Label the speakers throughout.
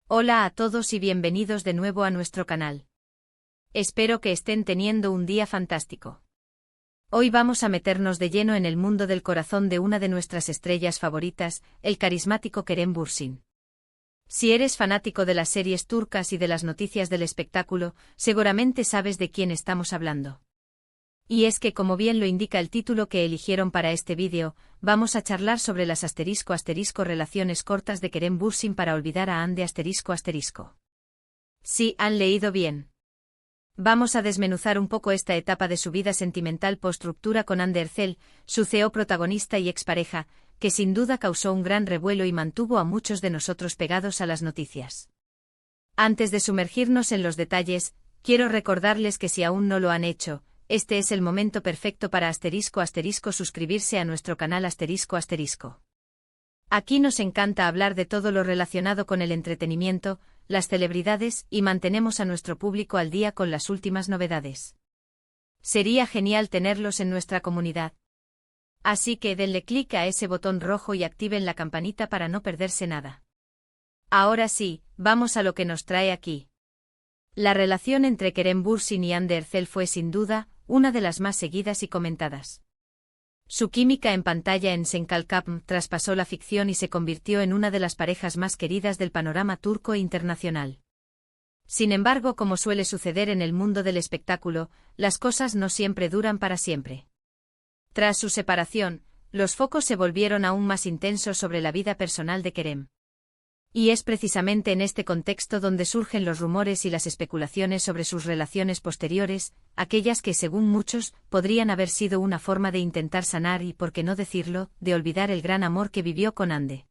Speaker 1: Hola a todos y bienvenidos de nuevo a nuestro canal. Espero que estén teniendo un día fantástico. Hoy vamos a meternos de lleno en el mundo del corazón de una de nuestras estrellas favoritas, el carismático Kerem Bürsin. Si eres fanático de las series turcas y de las noticias del espectáculo, seguramente sabes de quién estamos hablando. Y es que, como bien lo indica el título que eligieron para este vídeo, vamos a charlar sobre las *** relaciones cortas de Kerem Bürsin para olvidar a Hande ***. Sí, han leído bien. Vamos a desmenuzar un poco esta etapa de su vida sentimental post-ruptura con Hande Erçel, su CEO protagonista y expareja, que sin duda causó un gran revuelo y mantuvo a muchos de nosotros pegados a las noticias. Antes de sumergirnos en los detalles, quiero recordarles que si aún no lo han hecho, este es el momento perfecto para *** suscribirse a nuestro canal ***. Aquí nos encanta hablar de todo lo relacionado con el entretenimiento, las celebridades y mantenemos a nuestro público al día con las últimas novedades. Sería genial tenerlos en nuestra comunidad. Así que denle clic a ese botón rojo y activen la campanita para no perderse nada. Ahora sí, vamos a lo que nos trae aquí. La relación entre Kerem Bürsin y Hande Erçel fue sin duda una de las más seguidas y comentadas. Su química en pantalla en Senkalkapm traspasó la ficción y se convirtió en una de las parejas más queridas del panorama turco e internacional. Sin embargo, como suele suceder en el mundo del espectáculo, las cosas no siempre duran para siempre. Tras su separación, los focos se volvieron aún más intensos sobre la vida personal de Kerem. Y es precisamente en este contexto donde surgen los rumores y las especulaciones sobre sus relaciones posteriores, aquellas que, según muchos, podrían haber sido una forma de intentar sanar y, por qué no decirlo, de olvidar el gran amor que vivió con Hande.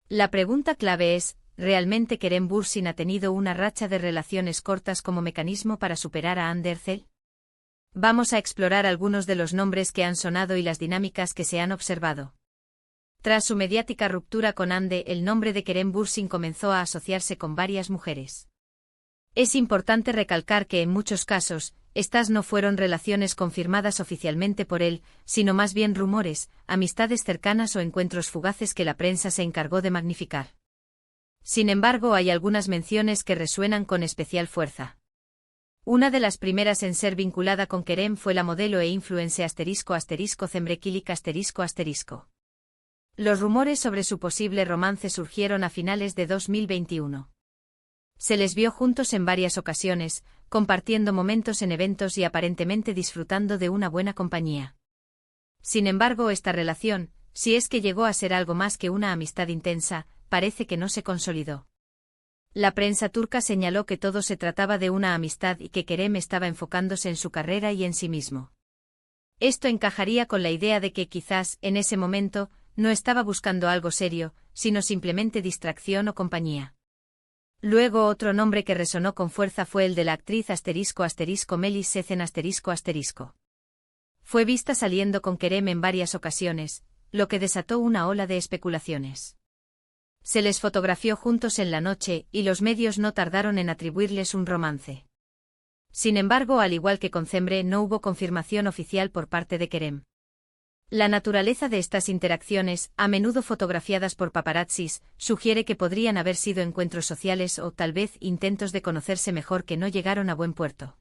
Speaker 1: La pregunta clave es, ¿realmente Kerem Bürsin ha tenido una racha de relaciones cortas como mecanismo para superar a Hande Erçel? Vamos a explorar algunos de los nombres que han sonado y las dinámicas que se han observado. Tras su mediática ruptura con Hande, el nombre de Kerem Bürsin comenzó a asociarse con varias mujeres. Es importante recalcar que en muchos casos, estas no fueron relaciones confirmadas oficialmente por él, sino más bien rumores, amistades cercanas o encuentros fugaces que la prensa se encargó de magnificar. Sin embargo, hay algunas menciones que resuenan con especial fuerza. Una de las primeras en ser vinculada con Kerem fue la modelo e influencer *** Kilik ***. Los rumores sobre su posible romance surgieron a finales de 2021. Se les vio juntos en varias ocasiones, compartiendo momentos en eventos y aparentemente disfrutando de una buena compañía. Sin embargo, esta relación, si es que llegó a ser algo más que una amistad intensa, parece que no se consolidó. La prensa turca señaló que todo se trataba de una amistad y que Kerem estaba enfocándose en su carrera y en sí mismo. Esto encajaría con la idea de que quizás, en ese momento, no estaba buscando algo serio, sino simplemente distracción o compañía. Luego otro nombre que resonó con fuerza fue el de la actriz *** Melis Sezen ***. Fue vista saliendo con Kerem en varias ocasiones, lo que desató una ola de especulaciones. Se les fotografió juntos en la noche y los medios no tardaron en atribuirles un romance. Sin embargo, al igual que con Cemre, no hubo confirmación oficial por parte de Kerem. La naturaleza de estas interacciones, a menudo fotografiadas por paparazzis, sugiere que podrían haber sido encuentros sociales o, tal vez, intentos de conocerse mejor que no llegaron a buen puerto.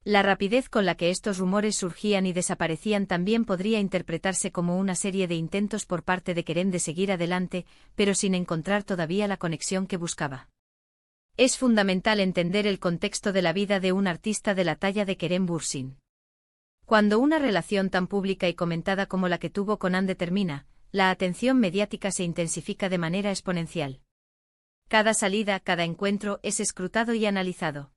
Speaker 1: La rapidez con la que estos rumores surgían y desaparecían también podría interpretarse como una serie de intentos por parte de Kerem de seguir adelante, pero sin encontrar todavía la conexión que buscaba. Es fundamental entender el contexto de la vida de un artista de la talla de Kerem Bürsin. Cuando una relación tan pública y comentada como la que tuvo con Hande termina, la atención mediática se intensifica de manera exponencial. Cada salida, cada encuentro es escrutado y analizado.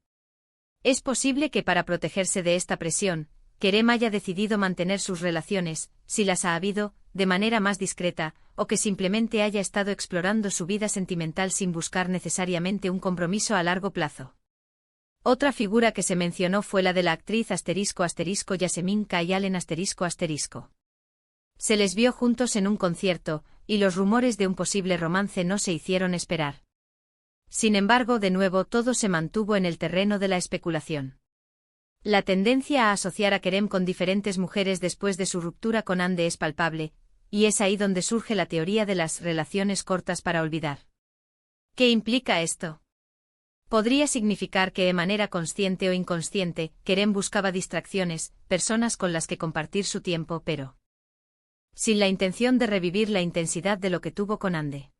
Speaker 1: Es posible que para protegerse de esta presión, Kerem haya decidido mantener sus relaciones, si las ha habido, de manera más discreta, o que simplemente haya estado explorando su vida sentimental sin buscar necesariamente un compromiso a largo plazo. Otra figura que se mencionó fue la de la actriz *** Yasemin Kayalen ***. Se les vio juntos en un concierto, y los rumores de un posible romance no se hicieron esperar. Sin embargo, de nuevo todo se mantuvo en el terreno de la especulación. La tendencia a asociar a Kerem con diferentes mujeres después de su ruptura con Hande es palpable, y es ahí donde surge la teoría de las relaciones cortas para olvidar. ¿Qué implica esto? Podría significar que de manera consciente o inconsciente, Kerem buscaba distracciones, personas con las que compartir su tiempo, pero sin la intención de revivir la intensidad de lo que tuvo con Ande.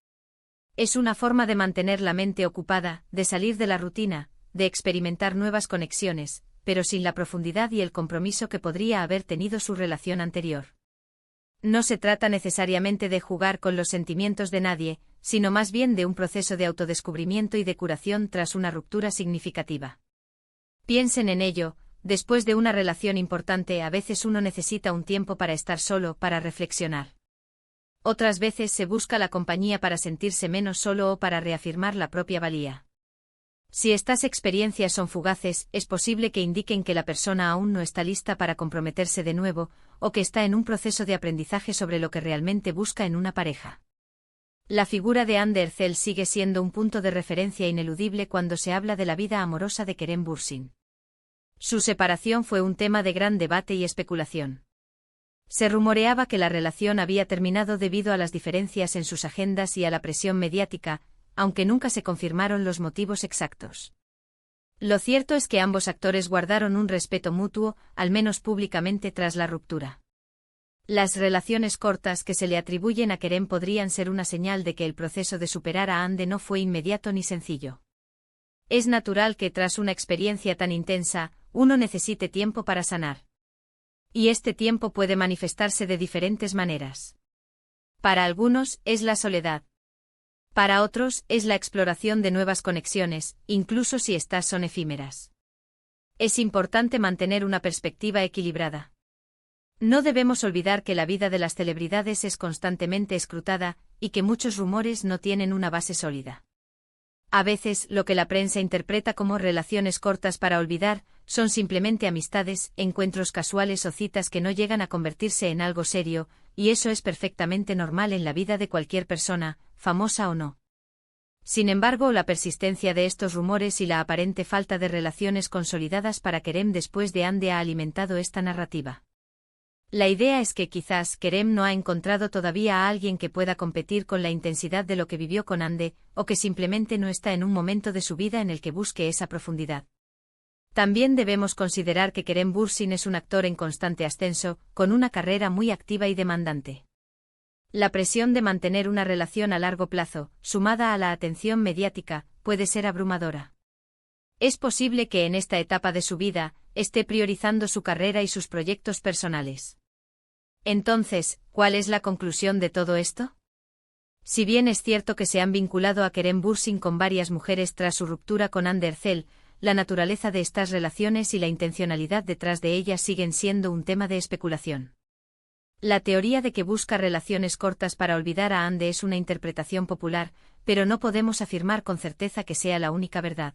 Speaker 1: Es una forma de mantener la mente ocupada, de salir de la rutina, de experimentar nuevas conexiones, pero sin la profundidad y el compromiso que podría haber tenido su relación anterior. No se trata necesariamente de jugar con los sentimientos de nadie, sino más bien de un proceso de autodescubrimiento y de curación tras una ruptura significativa. Piensen en ello, después de una relación importante a veces uno necesita un tiempo para estar solo, para reflexionar. Otras veces se busca la compañía para sentirse menos solo o para reafirmar la propia valía. Si estas experiencias son fugaces, es posible que indiquen que la persona aún no está lista para comprometerse de nuevo, o que está en un proceso de aprendizaje sobre lo que realmente busca en una pareja. La figura de Hande Erçel sigue siendo un punto de referencia ineludible cuando se habla de la vida amorosa de Kerem Bürsin. Su separación fue un tema de gran debate y especulación. Se rumoreaba que la relación había terminado debido a las diferencias en sus agendas y a la presión mediática, aunque nunca se confirmaron los motivos exactos. Lo cierto es que ambos actores guardaron un respeto mutuo, al menos públicamente tras la ruptura. Las relaciones cortas que se le atribuyen a Kerem podrían ser una señal de que el proceso de superar a Hande no fue inmediato ni sencillo. Es natural que tras una experiencia tan intensa, uno necesite tiempo para sanar. Y este tiempo puede manifestarse de diferentes maneras. Para algunos, es la soledad. Para otros, es la exploración de nuevas conexiones, incluso si estas son efímeras. Es importante mantener una perspectiva equilibrada. No debemos olvidar que la vida de las celebridades es constantemente escrutada, y que muchos rumores no tienen una base sólida. A veces, lo que la prensa interpreta como relaciones cortas para olvidar, son simplemente amistades, encuentros casuales o citas que no llegan a convertirse en algo serio, y eso es perfectamente normal en la vida de cualquier persona, famosa o no. Sin embargo, la persistencia de estos rumores y la aparente falta de relaciones consolidadas para Kerem después de Hande ha alimentado esta narrativa. La idea es que quizás Kerem no ha encontrado todavía a alguien que pueda competir con la intensidad de lo que vivió con Hande, o que simplemente no está en un momento de su vida en el que busque esa profundidad. También debemos considerar que Kerem Bürsin es un actor en constante ascenso, con una carrera muy activa y demandante. La presión de mantener una relación a largo plazo, sumada a la atención mediática, puede ser abrumadora. Es posible que en esta etapa de su vida, esté priorizando su carrera y sus proyectos personales. Entonces, ¿cuál es la conclusión de todo esto? Si bien es cierto que se han vinculado a Kerem Bürsin con varias mujeres tras su ruptura con Hande Erçel, la naturaleza de estas relaciones y la intencionalidad detrás de ellas siguen siendo un tema de especulación. La teoría de que busca relaciones cortas para olvidar a Hande es una interpretación popular, pero no podemos afirmar con certeza que sea la única verdad.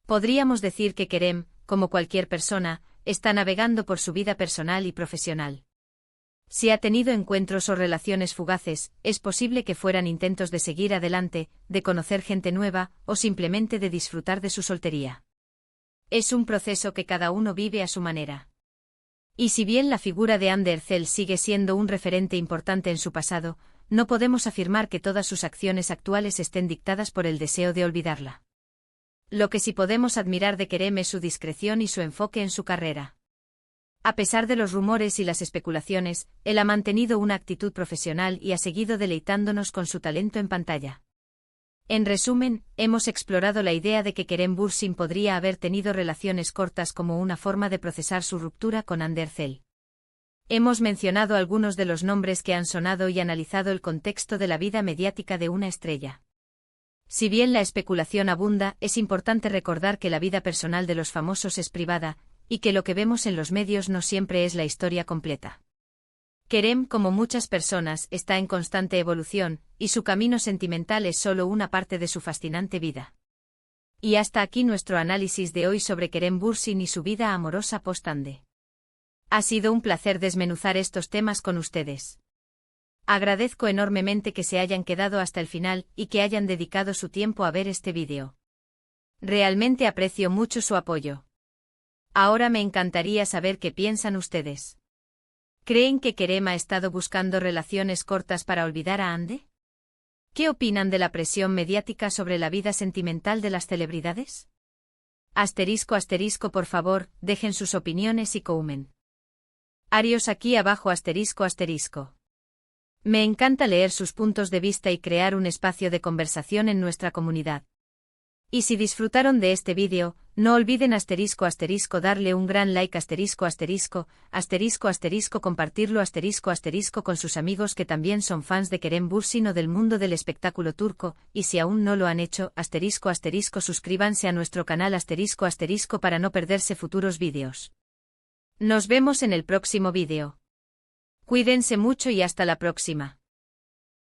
Speaker 1: Podríamos decir que Kerem, como cualquier persona, está navegando por su vida personal y profesional. Si ha tenido encuentros o relaciones fugaces, es posible que fueran intentos de seguir adelante, de conocer gente nueva, o simplemente de disfrutar de su soltería. Es un proceso que cada uno vive a su manera. Y si bien la figura de Hande Erçel sigue siendo un referente importante en su pasado, no podemos afirmar que todas sus acciones actuales estén dictadas por el deseo de olvidarla. Lo que sí podemos admirar de Kerem es su discreción y su enfoque en su carrera. A pesar de los rumores y las especulaciones, él ha mantenido una actitud profesional y ha seguido deleitándonos con su talento en pantalla. En resumen, hemos explorado la idea de que Kerem Bürsin podría haber tenido relaciones cortas como una forma de procesar su ruptura con Hande Erçel. Hemos mencionado algunos de los nombres que han sonado y analizado el contexto de la vida mediática de una estrella. Si bien la especulación abunda, es importante recordar que la vida personal de los famosos es privada, y que lo que vemos en los medios no siempre es la historia completa. Kerem, como muchas personas, está en constante evolución, y su camino sentimental es solo una parte de su fascinante vida. Y hasta aquí nuestro análisis de hoy sobre Kerem Bürsin y su vida amorosa post-Hande. Ha sido un placer desmenuzar estos temas con ustedes. Agradezco enormemente que se hayan quedado hasta el final y que hayan dedicado su tiempo a ver este vídeo. Realmente aprecio mucho su apoyo. Ahora me encantaría saber qué piensan ustedes. ¿Creen que Kerem ha estado buscando relaciones cortas para olvidar a Hande? ¿Qué opinan de la presión mediática sobre la vida sentimental de las celebridades? Por favor, dejen sus opiniones y comenten. Aquí abajo *. Me encanta leer sus puntos de vista y crear un espacio de conversación en nuestra comunidad. Y si disfrutaron de este vídeo, no olviden darle un gran like compartirlo con sus amigos que también son fans de Kerem Bürsin o del mundo del espectáculo turco, y si aún no lo han hecho, suscríbanse a nuestro canal para no perderse futuros vídeos. Nos vemos en el próximo vídeo. Cuídense mucho y hasta la próxima.